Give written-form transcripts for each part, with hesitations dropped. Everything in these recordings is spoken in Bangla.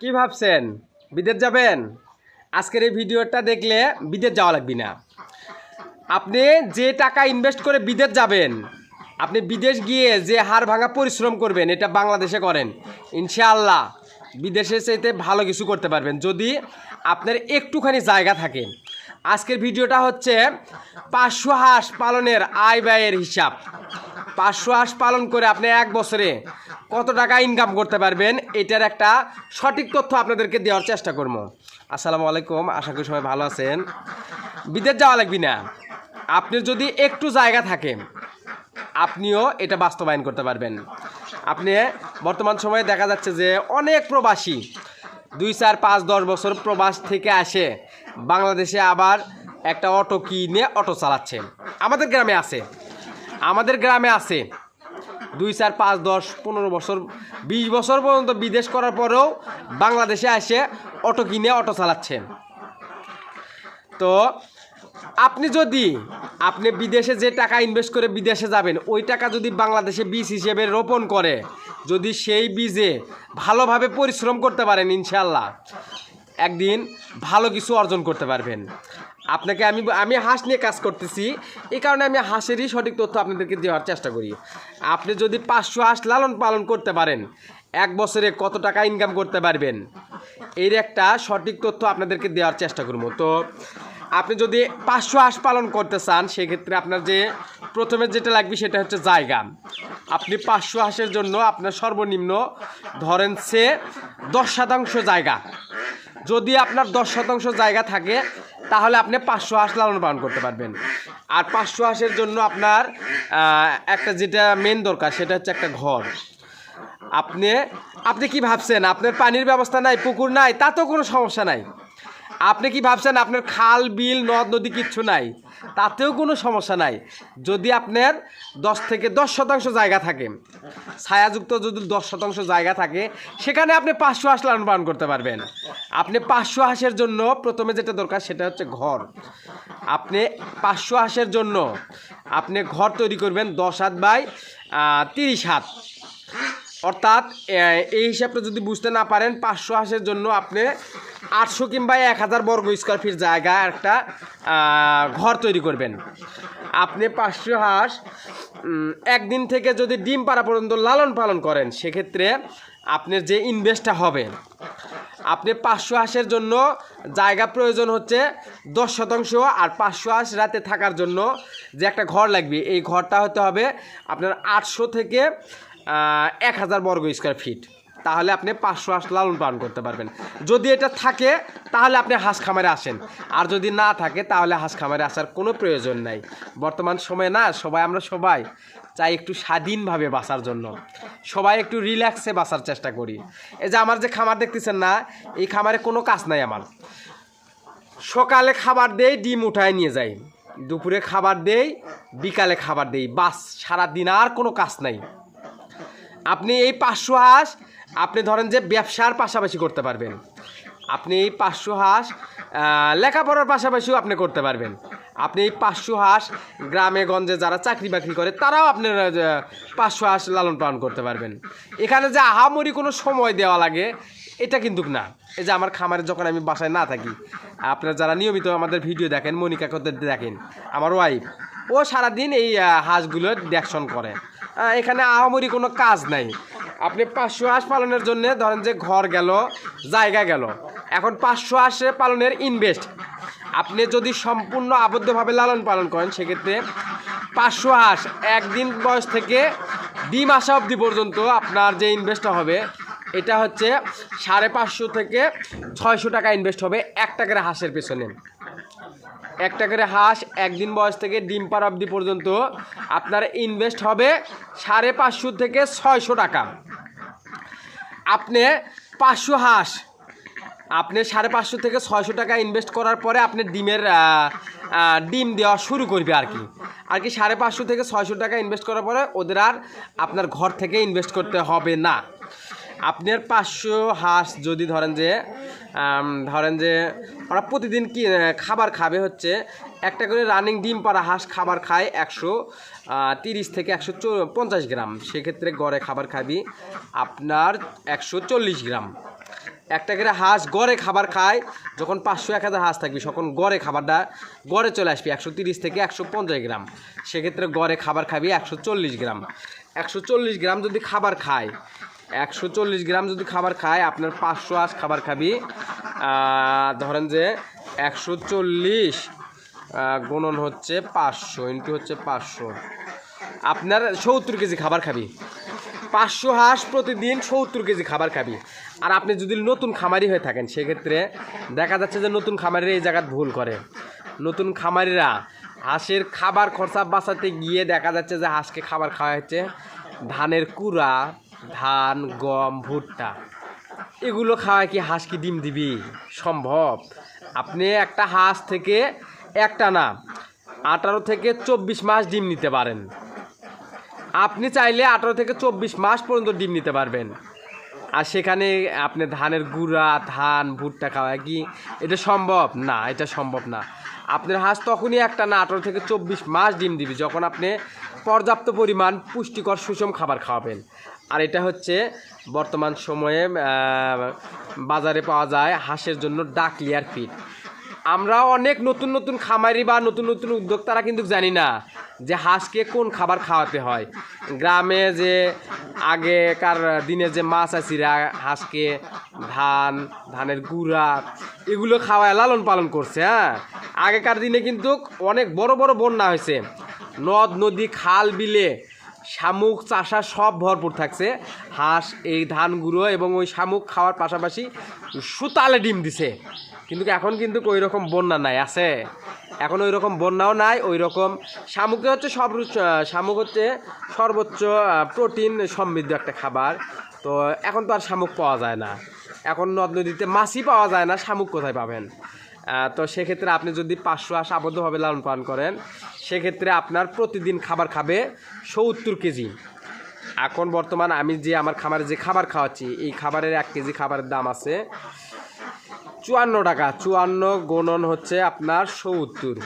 কি ভাবছেন বিদেশ যাবেন? আজকের এই ভিডিওটা দেখলে বিদেশ যাওয়া লাগবে না। আপনি যে টাকা ইনভেস্ট করে বিদেশ যাবেন, আপনি বিদেশ গিয়ে যে হাড় ভাঙা পরিশ্রম করবেন, এটা বাংলাদেশে করেন, ইনশাআল্লাহ বিদেশে চাইতে ভালো কিছু করতে পারবেন যদি আপনার একটুখানি জায়গা থাকে। আজকের ভিডিওটা হচ্ছে 500 হাঁস পালনের আয় ব্যয়ের হিসাব। 500 হাঁস পালন করে আপনি এক বছরে কত টাকা ইনকাম করতে পারবেন, এটার একটা সঠিক তথ্য আপনাদেরকে দেওয়ার চেষ্টা করবো। আসসালামু আলাইকুম, আশা করি সবাই ভালো আছেন। বিদেশ যাওয়া লাগবে না, আপনার যদি একটু জায়গা থাকে আপনিও এটা বাস্তবায়ন করতে পারবেন। আপনি বর্তমান সময়ে দেখা যাচ্ছে যে অনেক প্রবাসী 2, 4, 5, 10 বছর প্রবাস থেকে আসে বাংলাদেশে আবার একটা অটো কিনে অটো চালাচ্ছে। আমাদের গ্রামে আছে 2, 4, 5, 10, 15 বছর 20 বছর পর্যন্ত বিদেশ করার পরেও বাংলাদেশে এসে অটো কিনে অটো চালাচ্ছে। তো আপনি বিদেশে যে টাকা ইনভেস্ট করে বিদেশে যাবেন, ওই টাকা যদি বাংলাদেশে বীজ হিসেবে রোপণ করে, যদি সেই বীজে ভালোভাবে পরিশ্রম করতে পারেন, ইনশাল্লাহ একদিন ভালো কিছু অর্জন করতে পারবেন। আপনাকে আমি হাঁস নিয়ে কাজ করতেছি, এই কারণে আমি হাঁসেরই সঠিক তথ্য আপনাদেরকে দেওয়ার চেষ্টা করি। আপনি যদি 500 হাঁস লালন পালন করতে পারেন, এক বছরে কত টাকা ইনকাম করতে পারবেন, এর একটা সঠিক তথ্য আপনাদেরকে দেওয়ার চেষ্টা করবো। তো আপনি যদি 500 হাঁস পালন করতে চান, সেক্ষেত্রে আপনার যে প্রথমে যেটা লাগবে সেটা হচ্ছে জায়গা। আপনি 500 হাঁসের জন্য আপনার সর্বনিম্ন ধরেন সে 10% জায়গা। যদি আপনার 10% জায়গা থাকে তাহলে আপনি 500 হাঁস লালন পালন করতে পারবেন। আর 500 হাঁসের জন্য আপনার একটা যেটা মেন দরকার সেটা হচ্ছে একটা ঘর। আপনি কি ভাবছেন আপনার পানির ব্যবস্থা নাই, পুকুর নাই? তাতেও কোনো সমস্যা নাই। আপনি কি ভাবছেন আপনার খাল বিল নদ নদী কিচ্ছু নাই? তাতেও কোনো সমস্যা নাই। যদি আপনার 10 থেকে 10% জায়গা থাকে, ছায়াযুক্ত যদি 10% জায়গা থাকে, সেখানে আপনি 500 হাঁস লালন পালন করতে পারবেন। আপনি 500 হাঁসের জন্য প্রথমে যেটা দরকার সেটা হচ্ছে ঘর। আপনি 500 হাঁসের জন্য আপনি ঘর তৈরি করবেন 10 হাত বাই 30 হাত। অর্থাৎ এই হিসাবটা যদি বুঝতে না পারেন, 500 হাঁসের জন্য আপনি 800 কিংবা 1000 বর্গ স্কোয়ার ফিট জায়গা একটা ঘর তৈরি করবেন। আপনি 500 হাঁস একদিন থেকে যদি ডিম পাড়া পর্যন্ত লালন পালন করেন, সেক্ষেত্রে আপনার যে ইনভেস্টটা হবে, আপনি 500 হাঁসের জন্য জায়গা প্রয়োজন হচ্ছে 10%, আর 500 হাঁস রাতে থাকার জন্য যে একটা ঘর লাগবে, এই ঘরটা হতে হবে আপনার 800 থেকে 1000 বর্গ স্কোয়ার ফিট। তাহলে আপনি 500 হাঁস লালন পালন করতে পারবেন। যদি এটা থাকে তাহলে আপনি হাঁস খামারে আসেন, আর যদি না থাকে তাহলে হাঁস খামারে আসার কোনো প্রয়োজন নাই। বর্তমান সময়ে না আমরা সবাই চাই একটু স্বাধীনভাবে বাঁচার জন্য, সবাই একটু রিল্যাক্সে বাঁচার চেষ্টা করি। এই যে আমার যে খামার দেখতেছেন না, এই খামারে কোনো কাজ নাই আমার। সকালে খাবার দেই, ডিম উঠায় নিয়ে যাই, দুপুরে খাবার দেই, বিকালে খাবার দেই, বাস, সারাদিন আর কোনো কাজ নাই। আপনি এই 500 হাঁস আপনি ধরেন যে ব্যবসার পাশাপাশি করতে পারবেন। আপনি এই 500 হাঁস লেখাপড়ার পাশাপাশিও আপনি করতে পারবেন। আপনি এই 500 হাঁস গ্রামে গঞ্জে যারা চাকরি বাকরি করে তারাও আপনার 500 হাঁস লালন পালন করতে পারবেন। এখানে যে আহামরি কোনো সময় দেওয়া লাগে এটা কিন্তু না। এই যে আমার খামারে যখন আমি বাসায় না থাকি, আপনারা যারা নিয়মিত আমাদের ভিডিও দেখেন, মনিকা করতে দেখেন, আমার ওয়াইফ ও সারাদিন এই হাঁসগুলো দেখশন করে। এখানে আহামরি কোনো কাজ নাই। আপনি 500 হাঁস পালনের জন্য ধরেন যে ঘর গেল, জায়গা গেল, এখন 500 হাঁস পালনের ইনভেস্ট। আপনি যদি সম্পূর্ণ আবদ্ধভাবে লালন পালন করেন, সেক্ষেত্রে 500 হাঁস একদিন বয়স থেকে ডিম আসা অবধি পর্যন্ত আপনার যে ইনভেস্টটা হবে, এটা হচ্ছে 550 থেকে 600 টাকা ইনভেস্ট হবে একটা করে হাঁসের পেছনে। একটা করে হাঁস একদিন বয়স থেকে ডিম পাড়া অবধি পর্যন্ত আপনার ইনভেস্ট হবে 550 থেকে 600 টাকা। আপনি 500 হাঁস আপনি 550 থেকে 600 টাকা ইনভেস্ট করার পরে আপনি ডিম দেওয়া শুরু করবে আর কি 550 থেকে 600 টাকা ইনভেস্ট করার পরে ওদের আর আপনার ঘর থেকে ইনভেস্ট করতে হবে না। আপনার 500 হাঁস যদি ধরেন যে ওরা প্রতিদিন কি খাবার খাবে, হচ্ছে একটা করে রানিং ডিম পাড়া হাঁস খাবার খায় 130 থেকে 150 গ্রাম। সেক্ষেত্রে গড়ে খাবার খাবি আপনার 140 গ্রাম। একটা করে হাঁস গড়ে খাবার খায় যখন 500-1000 হাঁস থাকবে তখন গড়ে খাবারটা গড়ে চলে আসবে 130 থেকে 150 গ্রাম। সেক্ষেত্রে গড়ে খাবার খাবি 140 গ্রাম। 140 গ্রাম যদি খাবার খায় 140 গ্রাম যদি খাবার খায় আপনার 500 হাঁস খাবার খাবি। ধরেন যে 140 গুণন হচ্ছে 500 ইন্টু হচ্ছে 500, আপনার 70 কেজি খাবার খাবি। 500 হাঁস প্রতিদিন 70 কেজি খাবার খাবি। আর আপনি যদি নতুন খামারি হয়ে থাকেন সেক্ষেত্রে দেখা যাচ্ছে যে নতুন খামারিরা এই জায়গায় ভুল করে। নতুন খামারিরা হাঁসের খাবার খরচা বাঁচাতে গিয়ে দেখা যাচ্ছে যে হাঁসকে খাবার খাওয়া হচ্ছে ধানের কুড়া, ধান, গম, ভুট্টা। এগুলো খাওয়ায় কি হাঁস কি ডিম দিবি? সম্ভব? আপনি একটা হাঁস থেকে একটা না 18 থেকে 24 মাস ডিম নিতে পারেন। আপনি চাইলে 18 থেকে 24 মাস পর্যন্ত ডিম নিতে পারবেন। আর সেখানে আপনি ধানের গুঁড়া, ধান, ভুট্টা খাওয়া কি এটা সম্ভব? না, এটা সম্ভব না। আপনার হাঁস তখনই একটা না 18 থেকে 24 মাস ডিম দিবে যখন আপনি পর্যাপ্ত পরিমাণ পুষ্টিকর সুষম খাবার খাওয়াবেন। আর এটা হচ্ছে বর্তমান সময়ে বাজারে পাওয়া যায় হাঁসের জন্য ডাক লেয়ার ফিড। আমরা অনেক নতুন নতুন খামারি বা নতুন নতুন উদ্যোক্তারা কিন্তু জানি না যে হাঁসকে কোন খাবার খাওয়াতে হয়। গ্রামে যে আগেকার দিনে যে মাছ আছিরা হাঁসকে ধানের গুঁড়া এগুলো খাওয়ায় লালন পালন করছে। হ্যাঁ, আগেকার দিনে কিন্তু অনেক বড় বড় বন্যা হয়েছে, নদ নদী খাল বিলে শামুক চাষা সব ভরপুর থাকছে। হাঁস এই ধান গুঁড়ো এবং ওই শামুক খাওয়ার পাশাপাশি সুতালে ডিম দিছে। কিন্তু এখন কিন্তু ওই রকম বন্যা নাই, আছে এখন ওই রকম বন্যাও নাই। ওই রকম শামুকে হচ্ছে শামুক হচ্ছে সর্বোচ্চ প্রোটিন সমৃদ্ধ একটা খাবার। তো এখন তো আর শামুক পাওয়া যায় না, এখন নদ নদীতে মাছই পাওয়া যায় না, শামুক কোথায় পাবেন? তো সেক্ষেত্রে আপনি যদি 500 হাঁস আবদ্ধভাবে লালন পালন করেন সেক্ষেত্রে আপনার প্রতিদিন খাবার খাবে 70 কেজি। এখন বর্তমান আমি যে আমার খামারে যে খাবার খাওয়াচ্ছি এই খাবারের 1 কেজি খাবারের দাম আছে 54 টাকা। 54 গুণন হচ্ছে আপনার 70,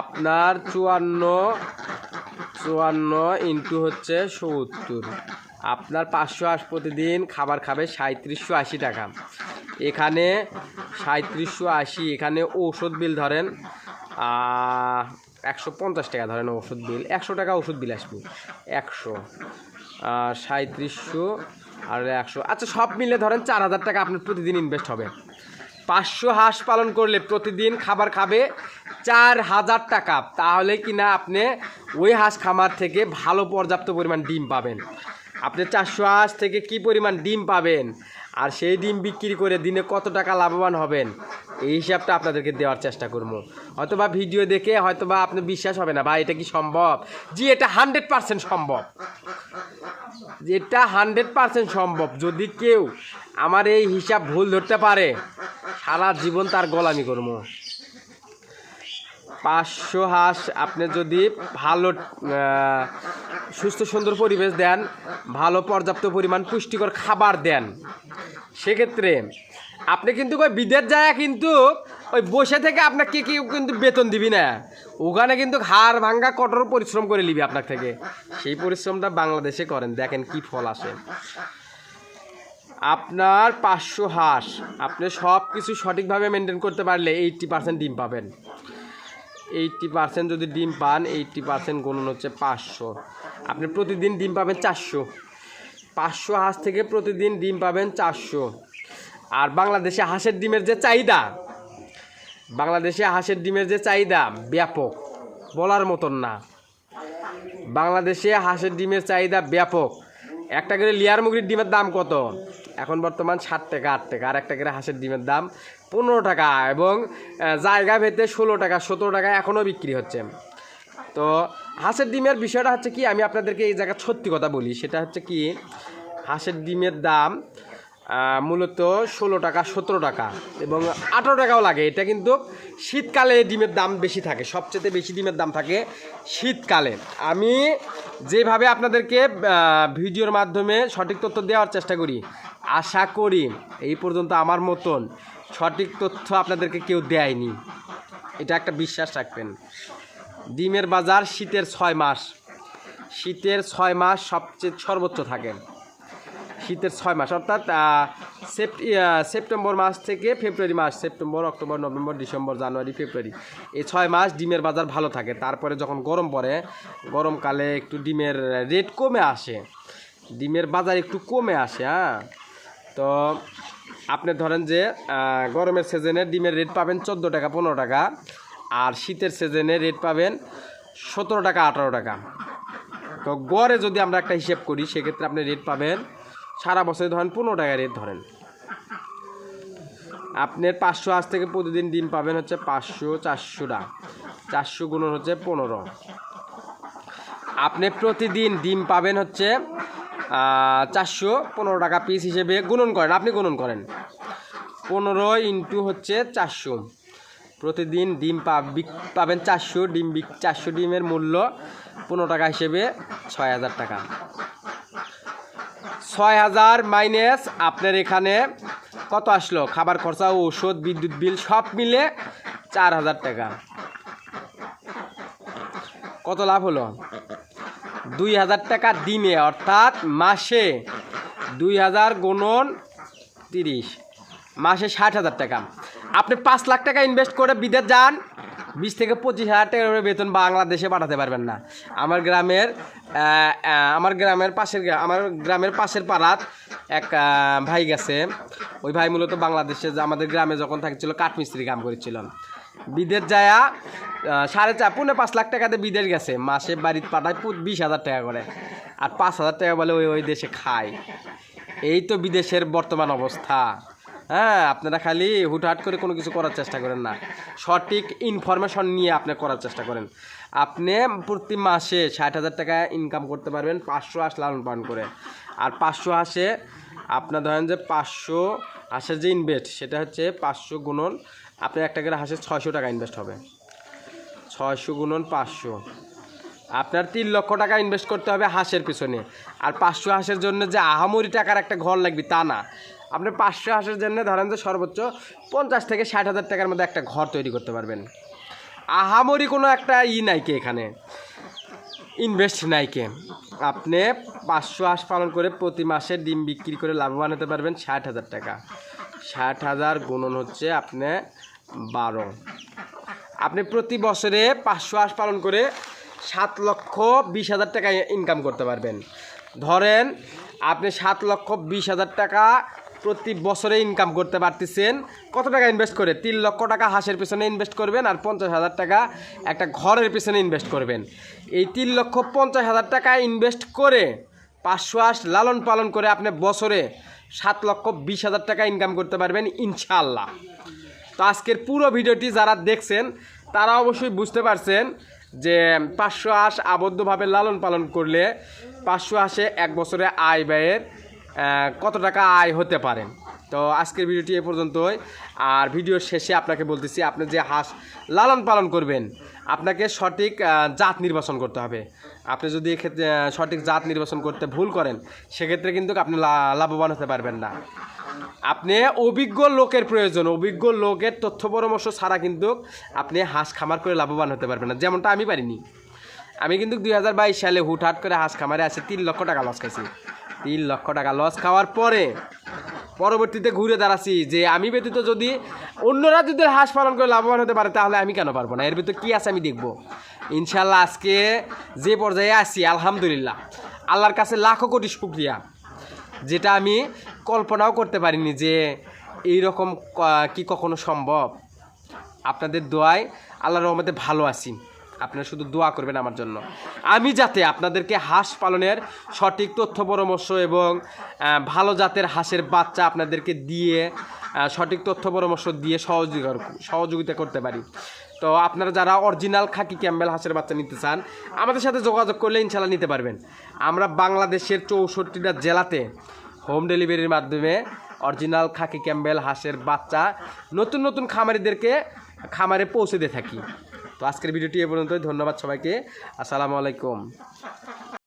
আপনার 54 ইন্টু হচ্ছে 70, আপনার 500 হাঁস প্রতিদিন খাবার খাবে 3780 টাকা। এখানে 3780, এখানে ঔষধ বিল ধরেন 150 টাকা ধরেন ওষুধ বিল, 100 টাকা ওষুধ বিল আসবে। 100 3700 আর 100, আচ্ছা সব মিলে ধরেন 4000 টাকা আপনার প্রতিদিন ইনভেস্ট হবে। 500 হাঁস পালন করলে প্রতিদিন খাবার খাবে 4000 টাকা। তাহলে কিনা আপনি ওই হাঁস খামার থেকে ভালো পর্যাপ্ত পরিমাণ ডিম পাবেন। আপনি 400 হাঁস থেকে কি পরিমাণ ডিম পাবেন আর সেই ডিম বিক্রি করে দিনে কত টাকা লাভবান হবেন এই হিসাবটা আপনাদেরকে দেওয়ার চেষ্টা করবো। হয়তোবা ভিডিও দেখে হয়তোবা আপনি বিশ্বাস হবে না, ভাই এটা কি সম্ভব? জি, এটা 100% সম্ভব, এটা 100% সম্ভব। যদি কেউ আমার এই হিসাব ভুল ধরতে পারে সারা জীবন তার গোলামি করবো। 500 হাঁস আপনি যদি ভালো সুস্থ সুন্দর পরিবেশ দেন, ভালো পর্যাপ্ত পরিমাণ পুষ্টিকর খাবার দেন, সেক্ষেত্রে আপনি কিন্তু ওই বিদেশ যায় কিন্তু ওই বসে থেকে আপনাকে কেউ কিন্তু বেতন দিবি না। ওখানে কিন্তু হাড় ভাঙ্গা কঠোর পরিশ্রম করে নিবি আপনার থেকে। সেই পরিশ্রমটা বাংলাদেশে করেন, দেখেন কি ফল আসে। আপনার 500 হাঁস আপনি সব কিছু সঠিকভাবে মেনটেন করতে পারলে 80% ডিম পাবেন। 80% যদি ডিম পান 80% গুণন হচ্ছে 500, আপনি প্রতিদিন ডিম পাবেন 400। 500 হাঁস থেকে প্রতিদিন ডিম পাবেন 400। আর বাংলাদেশে হাঁসের ডিমের যে চাহিদা, বাংলাদেশে হাঁসের ডিমের যে চাহিদা ব্যাপক, বলার মতন না। বাংলাদেশে হাঁসের ডিমের চাহিদা ব্যাপক। একটা করে লেয়ার মুরগির ডিমের দাম কত? এখন বর্তমান 7 টাকা 8 টাকা। আর একটা করে হাঁসের ডিমের দাম 15 টাকা এবং জায়গা ভেদে 16 টাকা 17 টাকা এখনও বিক্রি হচ্ছে। তো হাঁসের ডিমের বিষয়টা হচ্ছে কি, আমি আপনাদেরকে এই জায়গায় সত্যি কথা বলি, সেটা হচ্ছে কি হাঁসের ডিমের দাম মূলত 16 টাকা 17 টাকা এবং 18 টাকাও লাগে। এটা কিন্তু শীতকালে ডিমের দাম বেশি থাকে, সবচেয়ে বেশি ডিমের দাম থাকে শীতকালে। আমি যেভাবে আপনাদেরকে ভিডিওর মাধ্যমে সঠিক তথ্য দেওয়ার চেষ্টা করি, আশা করি এই পর্যন্ত আমার মতন সঠিক তথ্য আপনাদেরকে কেউ দেয়নি, এটা একটা বিশ্বাস রাখবেন। ডিমের বাজার শীতের 6 মাস, শীতের 6 মাস সবচেয়ে সর্বোচ্চ থাকে। শীতের 6 মাস অর্থাৎ সেপ্টেম্বর মাস থেকে ফেব্রুয়ারি মাস, সেপ্টেম্বর, অক্টোবর, নভেম্বর, ডিসেম্বর, জানুয়ারি, ফেব্রুয়ারি, এই 6 মাস ডিমের বাজার ভালো থাকে। তারপরে যখন গরম পড়ে, গরমকালে একটু ডিমের রেট কমে আসে, ডিমের বাজার একটু কমে আসে। হ্যাঁ, তো আপনি ধরেন যে গরমের সিজনে ডিমের রেট পাবেন 14 টাকা 15 টাকা, আর শীতের সিজনে রেট পাবেন 17 টাকা 18 টাকা। তো গড়ে যদি আমরা একটা হিসেব করি, সেক্ষেত্রে আপনি রেট পাবেন সারা বছরে ধরেন 15 টাকা রেট ধরেন। আপনার 500 আজ থেকে প্রতিদিন ডিম পাবেন হচ্ছে 500, 400টা, 400 গুণন হচ্ছে 15। আপনি প্রতিদিন ডিম পাবেন হচ্ছে 415 টাকা পিস হিসেবে গুণন করেন, আপনি গুণন করেন 15 ইন্টু হচ্ছে 400। প্রতিদিন ডিম পাবেন 400 ডিম, 400 ডিমের মূল্য 15 টাকা হিসেবে 6000 টাকা। 6000 মাইনাস আপনার এখানে কত আসলো, খাবার খরচা, ঔষধ, বিদ্যুৎ বিল সব মিলে 4000 টাকা। কত লাভ হলো? 2000 টাকা দিনে, অর্থাৎ মাসে 2000 গুণন 30, মাসে 60,000 টাকা। আপনি 5 লাখ টাকা ইনভেস্ট করে বিদেশ যান, 20 থেকে 25,000 টাকা করে বেতন বাংলাদেশে পাঠাতে পারবেন না। আমার গ্রামের পাশের পাড়াত এক ভাই গেছে। ওই ভাই মূলত বাংলাদেশে আমাদের গ্রামে যখন থাকছিল কাঠমিস্ত্রি কাম করেছিল, বিদেশ যায়া 4.5 লাখ টাকাতে বিদেশ গেছে, মাসে বাড়িতে পাঠায় 20,000 টাকা করে, আর 5,000 টাকা বলে ওই দেশে খায়। এই তো বিদেশের বর্তমান অবস্থা। হ্যাঁ, আপনারা খালি হুটহাট করে কোনো কিছু করার চেষ্টা করেন না, সঠিক ইনফরমেশন নিয়ে আপনি করার চেষ্টা করেন। আপনি প্রতি মাসে 60,000 টাকা ইনকাম করতে পারবেন 500 হাঁস লালন পালন করে। আর 500 হাঁসে আপনার ধরেন যে 500 হাঁসের যে ইনভেস্ট, সেটা হচ্ছে 500 গুণন, আপনি একটা করে হাঁসের 600 টাকা ইনভেস্ট হবে, 600 গুণন 500, আপনার 3 লক্ষ টাকা ইনভেস্ট করতে হবে হাঁসের পিছনে। আর 500 হাঁসের জন্য যে আহামরি টাকার একটা ঘর লাগবে তা না, আপনি 500 হাঁসের জন্য ধরেন যে সর্বোচ্চ 50 থেকে 60,000 টাকার মধ্যে একটা ঘর তৈরি করতে পারবেন। আহামরি কোনো একটা নাইকে, এখানে ইনভেস্ট নাইকে। আপনি 500 হাঁস পালন করে প্রতি মাসে ডিম বিক্রি করে লাভবান হতে পারবেন 60,000 টাকা। 60,000 গুণন হচ্ছে আপনি 12। আপনি প্রতি বছরে 500 হাঁস পালন করে 7,20,000 টাকা ইনকাম করতে পারবেন। ধরেন আপনি 7,20,000 টাকা প্রতি বছরে ইনকাম করতে পারতেছেন। কত টাকা ইনভেস্ট করে? 3 লক্ষ টাকা হাঁসের পিছনে ইনভেস্ট করবেন, আর 50,000 টাকা একটা ঘরের পিছনে ইনভেস্ট করবেন। এই 3,50,000 টাকা ইনভেস্ট করে 500 হাঁস লালন পালন করে আপনি বছরে 7,20,000 টাকা ইনকাম করতে পারবেন ইনশাআল্লাহ। তো আজকের পুরো ভিডিওটি যারা দেখছেন তারা অবশ্যই বুঝতে পারছেন যে 500 হাঁস আবদ্ধভাবে লালন পালন করলে 500 হাঁসে এক বছরে আয় ব্যয়ের কত টাকা আয় হতে পারে। তো আজকের ভিডিওটি এ পর্যন্তই। আর ভিডিওর শেষে আপনাকে বলতেছি, আপনি যে হাঁস লালন পালন করবেন আপনাকে সঠিক জাত নির্বাচন করতে হবে। আপনি যদি এক্ষেত্রে সঠিক জাত নির্বাচন করতে ভুল করেন, সেক্ষেত্রে কিন্তু আপনি লাভবান হতে পারবেন না। আপনি অভিজ্ঞ লোকের প্রয়োজন, অভিজ্ঞ লোকের তথ্য পরামর্শ ছাড়া কিন্তু আপনি হাঁস খামার করে লাভবান হতে পারবেন না। যেমনটা আমি পারিনি। আমি কিন্তু 2022 সালে হুটহাট করে হাঁস খামারে আসে 3 লক্ষ টাকা লস খাইছি। 3 লক্ষ টাকা লস খাওয়ার পরে পরবর্তীতে ঘুরে দাঁড়াচ্ছি যে আমি ব্যতীত যদি অন্যরা যদি হাঁস পালন করে লাভবান হতে পারে, তাহলে আমি কেন পারবো না? এর ভিতরে কী আছে আমি দেখবো। ইনশাল্লাহ আজকে যে পর্যায়ে আছি, আলহামদুলিল্লাহ, আল্লাহর কাছে লাখো কোটি শুকরিয়া, যেটা আমি কল্পনাও করতে পারিনি যে এইরকম কি কখনো সম্ভব। আপনাদের দোয়ায় আল্লাহর রহমতে ভালো আছি। আপনারা শুধু দোয়া করবেন আমার জন্য, আমি যাতে আপনাদেরকে হাঁস পালনের সঠিক তথ্য পরামর্শ এবং ভালো জাতের হাঁসের বাচ্চা আপনাদেরকে দিয়ে সঠিক তথ্য পরামর্শ দিয়ে সহযোগিতা করতে পারি। তো আপনারা যারা অরিজিনাল খাকি ক্যাম্বেল হাঁসের বাচ্চা নিতে চান, আমাদের সাথে যোগাযোগ করলে ইনশাল্লাহ নিতে পারবেন। আমরা বাংলাদেশের 64টা জেলাতে হোম ডেলিভারির মাধ্যমে অরিজিনাল খাকি ক্যাম্বেল হাঁসের বাচ্চা নতুন নতুন খামারিদেরকে খামারে পৌঁছে দিয়ে থাকি। তো আজকের ভিডিওটি এ পর্যন্তই। ধন্যবাদ সবাইকে। আসসালামু আলাইকুম।